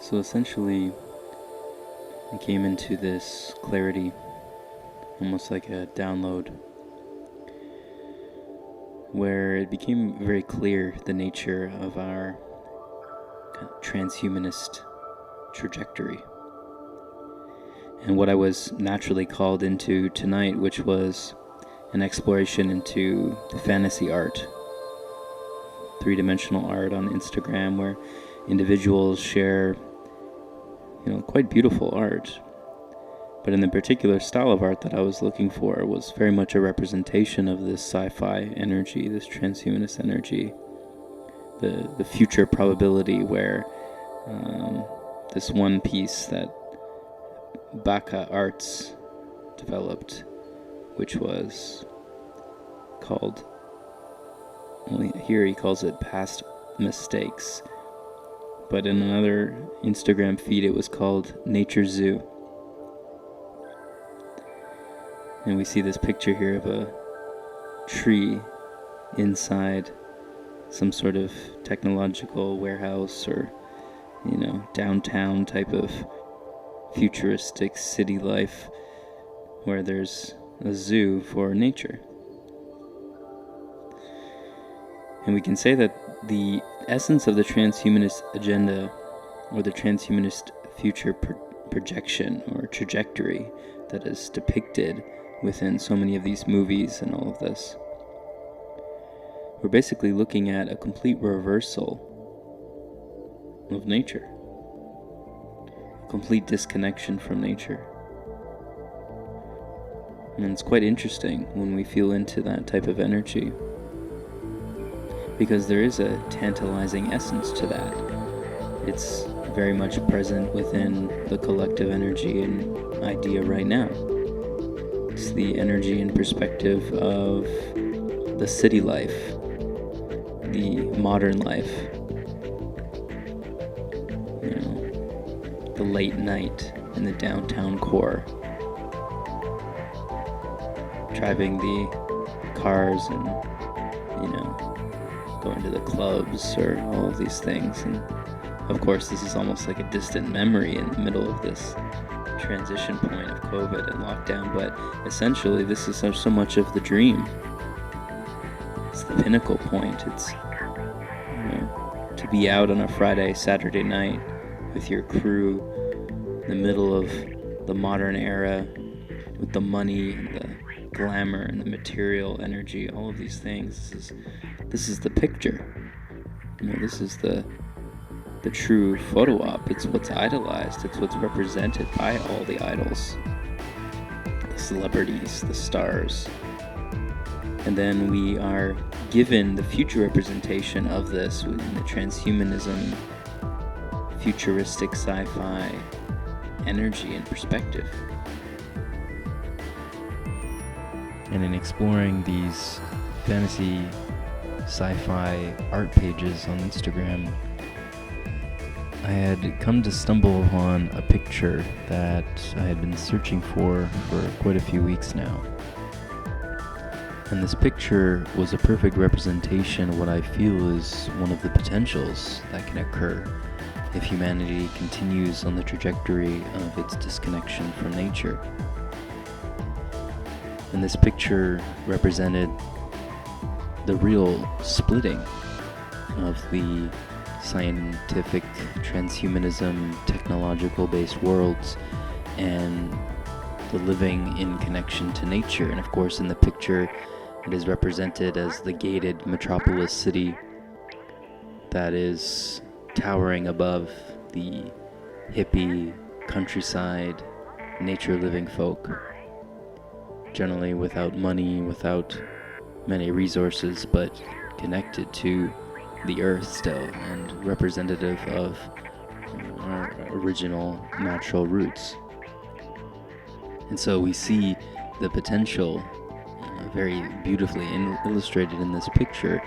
So essentially, I came into this clarity, almost like a download, where it became very clear the nature of our transhumanist trajectory. And what I was naturally called into tonight, which was an exploration into the fantasy art, three-dimensional art on Instagram, where individuals share, quite beautiful art. But in the particular style of art that I was looking for was very much a representation of this sci-fi energy, this transhumanist energy, the future probability where this one piece that Baka Arts developed, which was called, here he calls it Past Mistakes, but in another Instagram feed it was called Nature Zoo. And we see this picture here of a tree inside some sort of technological warehouse or, downtown type of futuristic city life where there's a zoo for nature. And we can say that the essence of the transhumanist agenda, or the transhumanist future projection or trajectory that is depicted within so many of these movies and all of this, we're basically looking at a complete reversal of nature, a complete disconnection from nature. And it's quite interesting when we feel into that type of energy, because there is a tantalizing essence to that. It's very much present within the collective energy and idea right now. It's the energy and perspective of the city life, the modern life, the late night in the downtown core, driving the cars and, going to the clubs or all of these things. And of course, this is almost like a distant memory in the middle of this transition point of COVID and lockdown, but essentially this is so much of the dream. It's the pinnacle point. It's to be out on a Friday, Saturday night with your crew in the middle of the modern era, with the money and the glamour and the material energy, all of these things. This is the picture. This is the true photo op. It's what's idolized. It's what's represented by all the idols, the celebrities, the stars. And then we are given the future representation of this within the transhumanism, futuristic sci-fi energy and perspective. And in exploring these fantasy sci-fi art pages on Instagram, I had come to stumble upon a picture that I had been searching for quite a few weeks now. And this picture was a perfect representation of what I feel is one of the potentials that can occur if humanity continues on the trajectory of its disconnection from nature. And this picture represented the real splitting of the scientific transhumanism, technological-based worlds, and the living in connection to nature. And of course, in the picture, it is represented as the gated metropolis city that is towering above the hippie countryside, nature-living folk, generally without money, without many resources, but connected to the earth still and representative of our original natural roots. And so we see the potential very beautifully illustrated in this picture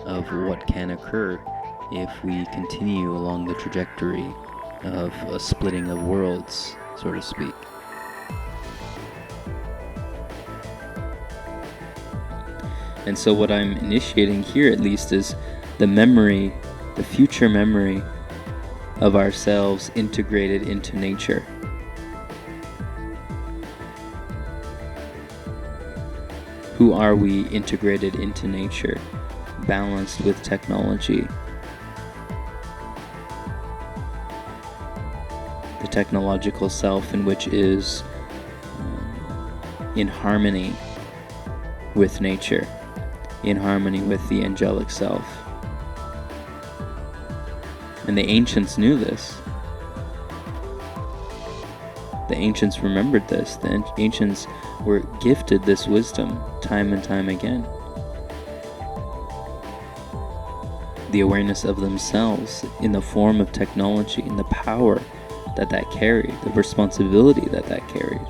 of what can occur if we continue along the trajectory of a splitting of worlds, so to speak. And so what I'm initiating here, at least, is the memory, the future memory of ourselves integrated into nature. Who are we integrated into nature, balanced with technology? The technological self, in which is in harmony with nature, in harmony with the angelic self. And the ancients knew this. The ancients remembered this. The ancients were gifted this wisdom time and time again. The awareness of themselves in the form of technology and the power that carried, the responsibility that carried.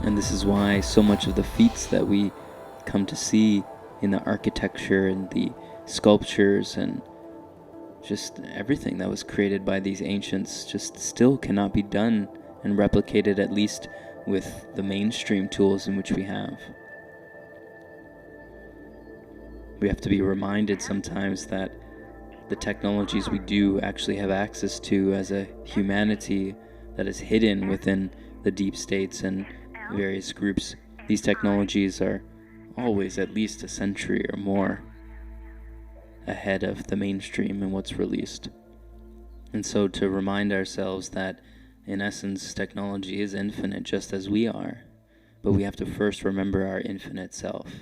And this is why so much of the feats that we come to see in the architecture and the sculptures and just everything that was created by these ancients just still cannot be done and replicated, at least with the mainstream tools in which we have. We have to be reminded sometimes that the technologies we do actually have access to as a humanity that is hidden within the deep states and various groups, these technologies are always at least a century or more ahead of the mainstream and what's released. And so to remind ourselves that in essence technology is infinite just as we are, but we have to first remember our infinite self.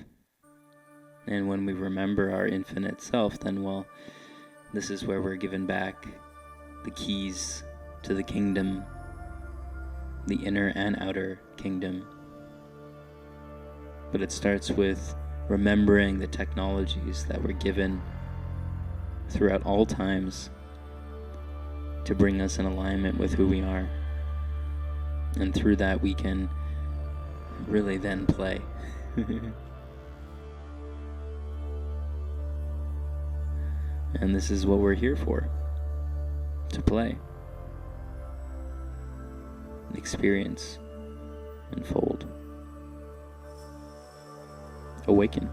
And when we remember our infinite self, then this is where we're given back the keys to the kingdom, the inner and outer kingdom. But it starts with remembering the technologies that were given throughout all times to bring us in alignment with who we are. And through that we can really then play. And this is what we're here for, to play, experience, unfold, awaken.